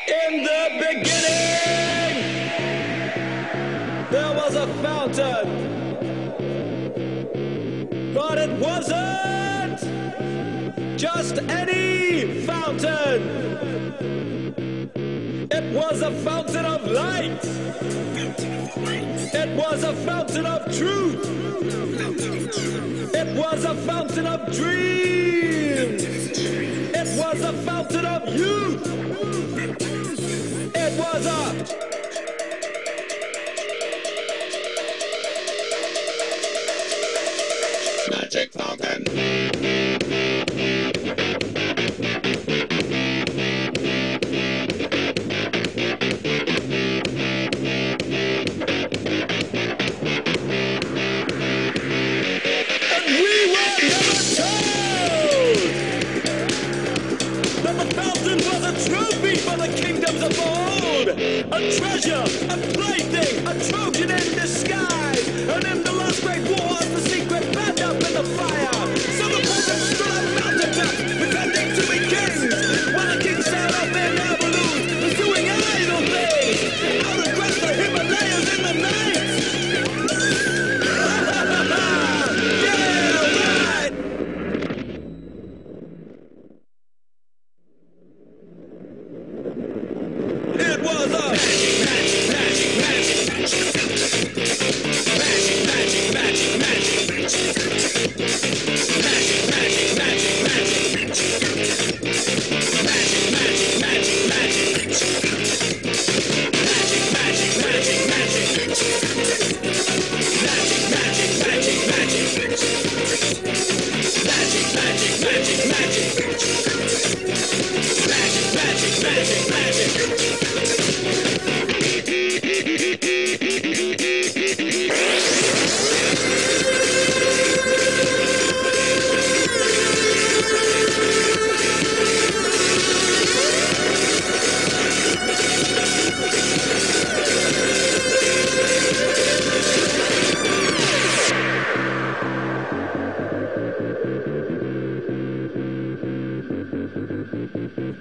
In the beginning, there was a fountain, but it wasn't just any fountain. It was a fountain of light. It was a fountain of truth. It was a fountain of dreams. It was a fountain of youth. It was a magic fountain. Trophy for the kingdoms of old, a treasure, a plaything, a Trojan in disguise, and in the last great wars, the secret burned up in the fire. So the Persians stood on mountaintops, pretending to be kings, while the kings sailed up in their balloons, pursuing idle things, out across the Himalayas in the night. Yeah, right! It was a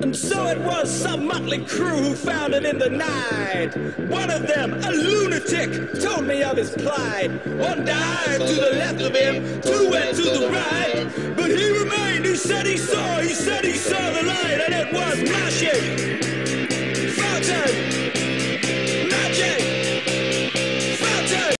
And so it was some motley crew who found it in the night. One of them, a lunatic, told me of his plight. One dived to the left of him, two went to the right. But he remained, he said he saw the light, and it was magic. Fountain.